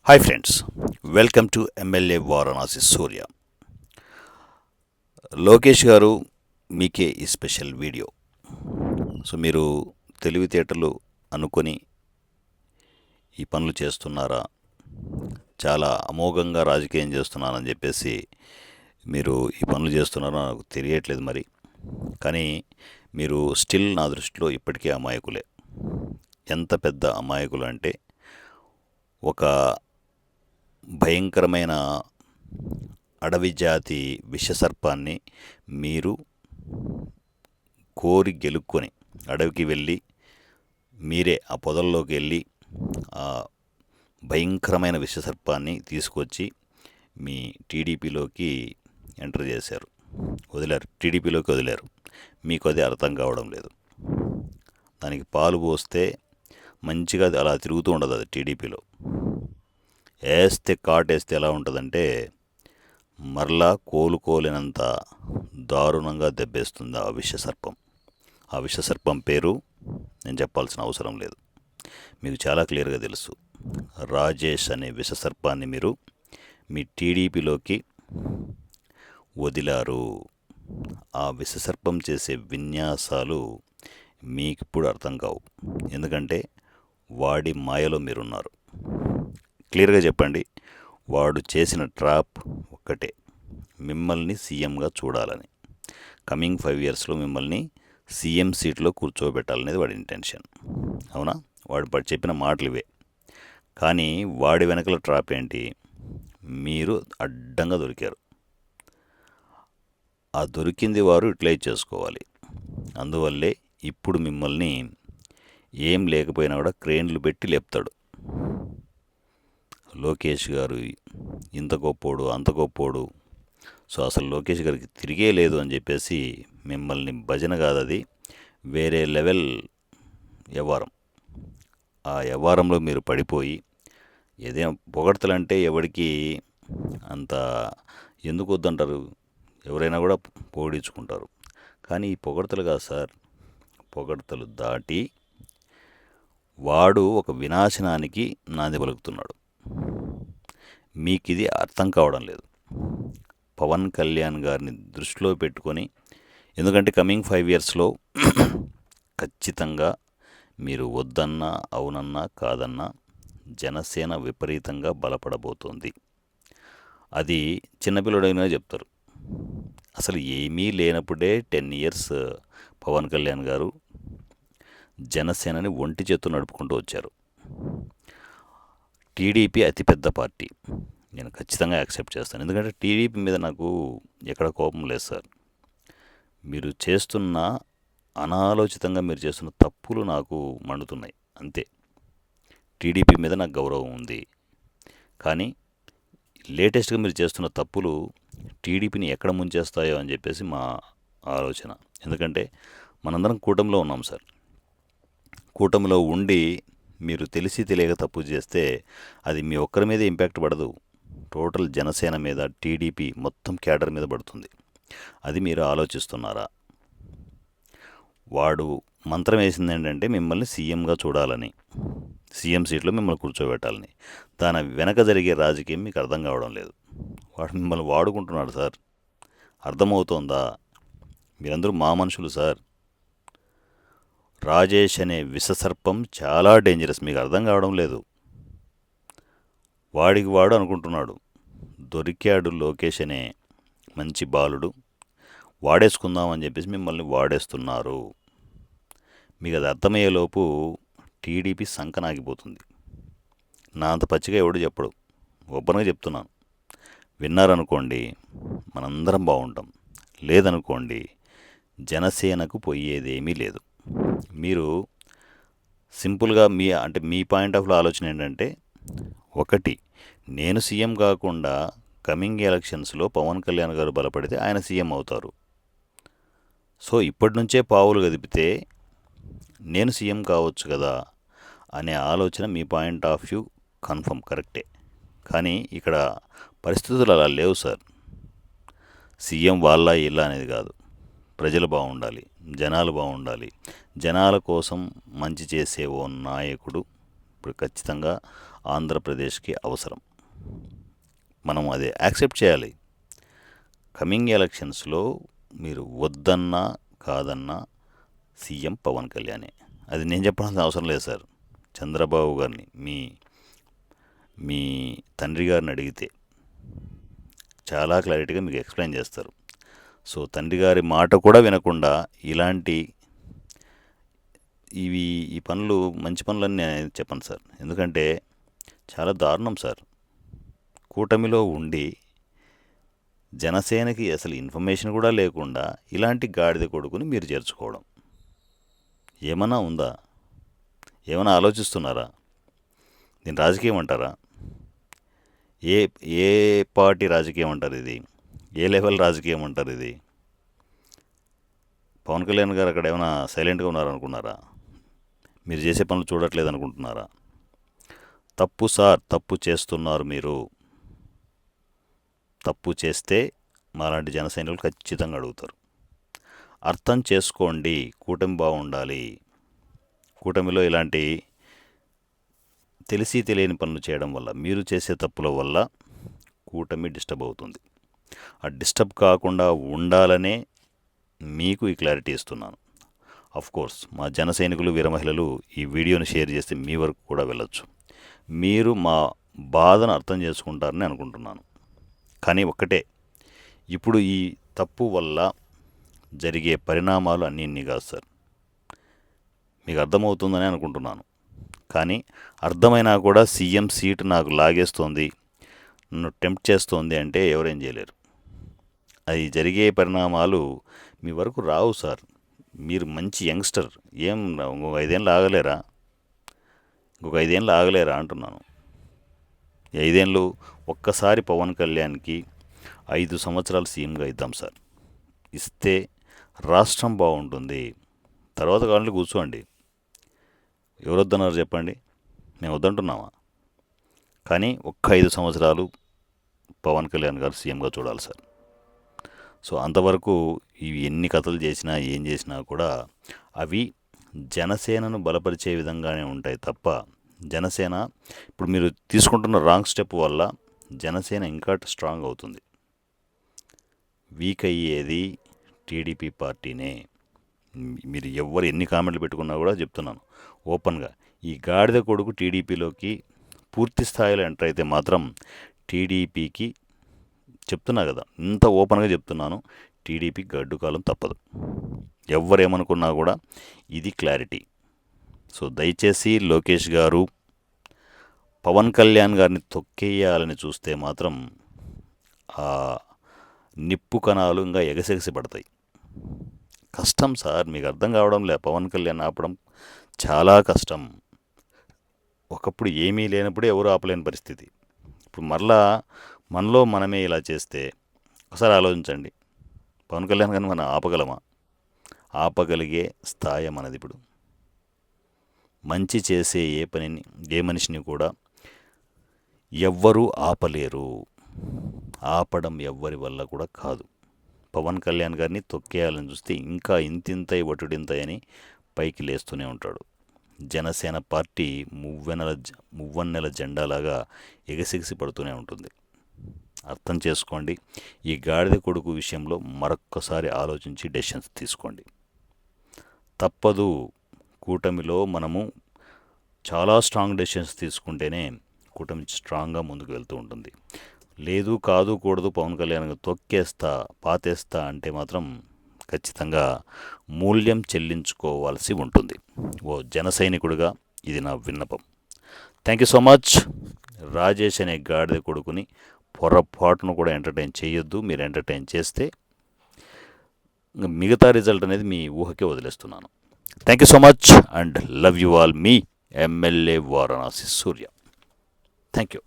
Hi friends, welcome to MLA Varanasi Surya. Lokesh garu, మీకే ఈ special video. So మీరు తెలివితేటలు అనుకొని ఈ పనులు చేస్తున్నారా? చాలా అమోఘంగా రాజకీయం చేస్తున్నానని చెప్పేసి మీరు ఈ పనులు చేస్తున్నారో నాకు తెలియట్లేదు మరి. కానీ మీరు స్టిల్ నా దృష్టిలో ఇప్పటికీ అమాయకులే. ఎంత పెద్ద అమాయకులు అంటే, ఒక భయంకరమైన అడవి జాతి విషసర్పాన్ని మీరు కోరి గెలుక్కొని అడవికి వెళ్ళి మీరే ఆ పొదల్లోకి వెళ్ళి ఆ భయంకరమైన విషసర్పాన్ని తీసుకొచ్చి మీ టీడీపీలోకి ఎంటర్ చేశారు, వదిలారు, టీడీపీలోకి వదిలారు. మీకు అది అర్థం కావడం లేదు. దానికి పాలు పోస్తే మంచిగా అది అలా తిరుగుతూ ఉండదు. అది టీడీపీలో కాటేస్తే ఎలా ఉంటుందంటే మరలా కోలుకోలేనంత దారుణంగా దెబ్బేస్తుంది ఆ విషసర్పం. ఆ విషసర్పం పేరు నేను చెప్పాల్సిన అవసరం లేదు, మీకు చాలా క్లియర్గా తెలుసు. రాజేష్ అనే విషసర్పాన్ని మీరు మీ టీడీపీలోకి వదిలారు. ఆ విషసర్పం చేసే విన్యాసాలు మీకు ఇప్పుడు అర్థం కావు, ఎందుకంటే వాడి మాయలో మీరున్నారు. క్లియర్గా చెప్పండి, వాడు చేసిన ట్రాప్ ఒక్కటే, మిమ్మల్ని సీఎంగా చూడాలని. కమింగ్ 5 yearsలో మిమ్మల్ని సీఎం సీట్లో కూర్చోబెట్టాలనేది వాడి ఇంటెన్షన్. అవునా? వాడు చెప్పిన మాటలు ఇవే. కానీ వాడి వెనకల ట్రాప్ ఏంటి? మీరు అడ్డంగా దొరికారు. ఆ దొరికింది వారు యూటిలైజ్ చేసుకోవాలి. అందువల్లే ఇప్పుడు మిమ్మల్ని ఏం లేకపోయినా కూడా క్రేన్లు పెట్టి లేపుతాడు. లోకేష్ గారు ఇంత గొప్పోడు, అంత గొప్పోడు, సో అసలు లోకేష్ గారికి తిరిగే లేదు అని చెప్పేసి మిమ్మల్ని భజన కాదు, అది వేరే లెవెల్ వ్యవహారం. ఆ వ్యవహారంలో మీరు పడిపోయి ఏదైనా పొగడ్తలంటే ఎవరికి అంత ఎందుకు వద్దంటారు? ఎవరైనా కూడా పొగిడించుకుంటారు. కానీ ఈ పొగడ్తలు కాదు సార్, పొగడ్తలు దాటి వాడు ఒక వినాశనానికి నాంది పలుకుతున్నాడు. మీకు ఇది అర్థం కావడం లేదు. పవన్ కళ్యాణ్ గారిని దృష్టిలో పెట్టుకొని, ఎందుకంటే కమింగ్ 5 yearsలో ఖచ్చితంగా మీరు వద్దన్నా అవునన్నా కాదన్నా జనసేన విపరీతంగా బలపడబోతోంది. అది చిన్నపిల్లడైనా చెప్తారు. అసలు ఏమీ లేనప్పుడే 10 years పవన్ కళ్యాణ్ గారు జనసేనని ఒంటి చేత్తో నడుపుకుంటూ వచ్చారు. టీడీపీ అతిపెద్ద పార్టీ, నేను ఖచ్చితంగా యాక్సెప్ట్ చేస్తాను. ఎందుకంటే టీడీపీ మీద నాకు ఎక్కడ కోపం లేదు సార్. మీరు చేస్తున్న అనాలోచితంగా మీరు చేస్తున్న తప్పులు నాకు మండుతున్నాయి, అంతే. టీడీపీ మీద నాకు గౌరవం ఉంది. కానీ లేటెస్ట్గా మీరు చేస్తున్న తప్పులు టీడీపీని ఎక్కడ ముంచేస్తాయో అని చెప్పేసి మా ఆలోచన. ఎందుకంటే మనందరం కూటమిలో ఉన్నాం సార్. కూటమిలో ఉండి మీరు తెలిసి తెలియక తప్పు చేస్తే అది మీ ఒక్కరి మీద ఇంపాక్ట్ పడదు, టోటల్ జనసేన మీద, టీడీపీ మొత్తం క్యాడర్ మీద పడుతుంది. అది మీరు ఆలోచిస్తున్నారా? వాడు మంత్రం వేసింది ఏంటంటే మిమ్మల్ని సీఎంగా చూడాలని, సీఎం సీట్లో మిమ్మల్ని కూర్చోబెట్టాలని. దాని వెనక జరిగే రాజకీయం మీకు అర్థం కావడం లేదు. వాడు మిమ్మల్ని వాడుకుంటున్నాడు సార్. అర్థమవుతోందా? మీరందరూ మా మనుషులు సార్. రాజేష్ అనే విషసర్పం చాలా డేంజరస్, మీకు అర్థం కావడం లేదు. వాడికి వాడు అనుకుంటున్నాడు దొరికాడు లోకేష్ అనే మంచి బాలుడు, వాడేసుకుందామని చెప్పేసి మిమ్మల్ని వాడేస్తున్నారు. మీకు అది అర్థమయ్యేలోపు టీడీపీ సంకనాగిపోతుంది. నా అంత పచ్చిగా ఎవడు చెప్పడు, ఓపెన్గా చెప్తున్నాను. విన్నారనుకోండి మనందరం బాగుంటాం, లేదనుకోండి జనసేనకు పోయేదేమీ లేదు. మీరు సింపుల్గా మీ పాయింట్ ఆఫ్ ఆలోచన ఏంటంటే, ఒకటి, నేను సీఎం కాకుండా కమింగ్ ఎలక్షన్స్లో పవన్ కళ్యాణ్ గారు బలపడితే ఆయన సీఎం అవుతారు. సో ఇప్పటి నుంచే పావులు కదిపితే నేను సీఎం కావచ్చు కదా అనే ఆలోచన మీ పాయింట్ ఆఫ్ వ్యూ కన్ఫర్మ్ కరెక్టే. కానీ ఇక్కడ పరిస్థితులు అలా లేవు సార్. సీఎం వాళ్ళ ఇల్లా అనేది కాదు, ప్రజలు బాగుండాలి, జనాలు బాగుండాలి. జనాల కోసం మంచి చేసే ఓ నాయకుడు ఇప్పుడు ఖచ్చితంగా ఆంధ్రప్రదేశ్కి అవసరం. మనం అది యాక్సెప్ట్ చేయాలి. కమింగ్ ఎలక్షన్స్లో మీరు వద్దన్నా కాదన్నా సీఎం పవన్ కళ్యాణే. అది నేను చెప్పాల్సిన అవసరం లేదు సార్. చంద్రబాబు గారిని మీ మీ తండ్రి గారిని అడిగితే చాలా క్లారిటీగా మీకు ఎక్స్ప్లెయిన్ చేస్తారు. సో తండ్రి గారి మాట కూడా వినకుండా ఇలాంటి ఈ పనులు మంచి పనులని నేను చెప్పను సార్. ఎందుకంటే చాలా దారుణం సార్. కూటమిలో ఉండి జనసేనకి అసలు ఇన్ఫర్మేషన్ కూడా లేకుండా ఇలాంటి గాడిద కొడుకుని మీరు చేర్చుకోవడం ఏమన్నా ఉందా? ఏమైనా ఆలోచిస్తున్నారా? దీని రాజకీయం అంటారా? ఏ ఏ పార్టీ రాజకీయం అంటారు ఇది? ఏ లెవెల్ రాజకీయం అంటారు ఇది? పవన్ కళ్యాణ్ గారు అక్కడ ఏమైనా సైలెంట్గా ఉన్నారనుకున్నారా? మీరు చేసే పనులు చూడట్లేదు అనుకుంటున్నారా? తప్పు సార్, తప్పు చేస్తున్నారు మీరు. తప్పు చేస్తే మాలాంటి జన సైనికులు ఖచ్చితంగా అడుగుతారు. అర్థం చేసుకోండి. కూటమి బాగుండాలి. కూటమిలో ఇలాంటి తెలిసి తెలియని పనులు చేయడం వల్ల, మీరు చేసే తప్పుల వల్ల కూటమి డిస్టర్బ్ అవుతుంది. ఆ డిస్టర్బ్ కాకుండా ఉండాలనే మీకు ఈ క్లారిటీ ఇస్తున్నాను. కోర్స్ మా జన సైనికులు, వీర మహిళలు ఈ వీడియోని షేర్ చేస్తే మీ వరకు కూడా వెళ్ళొచ్చు. మీరు మా బాధను అర్థం చేసుకుంటారని అనుకుంటున్నాను. కానీ ఒక్కటే, ఇప్పుడు ఈ తప్పు వల్ల జరిగే పరిణామాలు అన్నీ కాదు సార్. మీకు అర్థమవుతుందని అనుకుంటున్నాను. కానీ అర్థమైనా కూడా సీఎం సీటు నాకు లాగేస్తోంది, నన్ను టెంప్ట్ చేస్తోంది అంటే ఎవరేం చేయలేరు. అది జరిగే పరిణామాలు మీ వరకు రావు సార్. మీరు మంచి యంగ్స్టర్. ఇంకొక 5 ఏళ్ళు ఆగలేరా? ఇంకొక 5 ఏళ్ళు ఆగలేరా అంటున్నాను. 5 ఏళ్ళు ఒక్కసారి పవన్ కళ్యాణ్కి 5 సంవత్సరాలు సీఎంగా ఇద్దాం సార్. ఇస్తే రాష్ట్రం బాగుంటుంది. తర్వాత కావాలంటే కూర్చోండి. ఎవరు వద్దన్నారు చెప్పండి? మేము వద్దంటున్నామా? కానీ ఒక్క 5 సంవత్సరాలు పవన్ కళ్యాణ్ గారు సీఎంగా చూడాలి సార్. సో అంతవరకు ఇవి ఎన్ని కథలు చేసినా ఏం చేసినా కూడా అవి జనసేనను బలపరిచే విధంగానే ఉంటాయి తప్ప, జనసేన ఇప్పుడు మీరు తీసుకుంటున్న రాంగ్ స్టెప్ వల్ల జనసేన ఇంకా స్ట్రాంగ్ అవుతుంది. వీక్ అయ్యేది టీడీపీ పార్టీనే. మీరు ఎవరు ఎన్ని కామెంట్లు పెట్టుకున్నా కూడా చెప్తున్నాను ఓపెన్గా, ఈ గాడిద కొడుకు టీడీపీలోకి పూర్తి స్థాయిలో ఎంటర్ అయితే మాత్రం టీడీపీకి చెప్తున్నా కదా, ఇంత ఓపెన్గా చెప్తున్నాను, టీడీపీ గడ్డు కాలం తప్పదు. ఎవరేమనుకున్నా కూడా ఇది క్లారిటీ. సో దయచేసి లోకేష్ గారు పవన్ కళ్యాణ్ గారిని తొక్కేయాలని చూస్తే మాత్రం ఆ నిప్పు కణాలు ఇంకా ఎగసెగసి పడతాయి. కష్టం సార్, మీకు అర్థం కావడం లే. పవన్ కళ్యాణ్ ఆపడం చాలా కష్టం. ఒకప్పుడు ఏమీ లేనప్పుడే ఎవరు ఆపలేని పరిస్థితి. ఇప్పుడు మరలా మనలో మనమే ఇలా చేస్తే ఒకసారి ఆలోచించండి, పవన్ కళ్యాణ్ గారిని మనం ఆపగలమా? ఆపగలిగే స్థాయి మనది. ఇప్పుడు మంచి చేసే ఏ మనిషిని కూడా ఎవ్వరూ ఆపలేరు. ఆపడం ఎవ్వరి వల్ల కూడా కాదు. పవన్ కళ్యాణ్ గారిని తొక్కేయాలని చూస్తే ఇంకా ఇంతింతై వటుడింతై అని పైకి లేస్తూనే ఉంటాడు. జనసేన పార్టీ మువ్వన్నెల జెండాలాగా ఎగసిగిసి పడుతూనే ఉంటుంది. అర్థం చేసుకోండి. ఈ గాడిద కొడుకు విషయంలో మరొక్కసారి ఆలోచించి డెసిషన్స్ తీసుకోండి. తప్పదు. కూటమిలో మనము చాలా స్ట్రాంగ్ డెసిషన్స్ తీసుకుంటేనే కూటమి స్ట్రాంగ్గా ముందుకు వెళ్తూ ఉంటుంది. లేదు, కాదు, కూడదు, పవన్ కళ్యాణ్ తొక్కేస్తా, పాతేస్తా అంటే మాత్రం ఖచ్చితంగా మూల్యం చెల్లించుకోవాల్సి ఉంటుంది. ఓ జన సైనికుడిగా ఇది నా విన్నపం. Thank you so much. Rajesh అనే గాడిద కొడుకుని పొరపాటును కూడా ఎంటర్టైన్ చేయొద్దు. మీరు ఎంటర్టైన్ చేస్తే మిగతా రిజల్ట్ అనేది మీ ఊహకే వదిలేస్తున్నాను. Thank you so much and love you all. Me MLA Varanasi Surya. Thank you.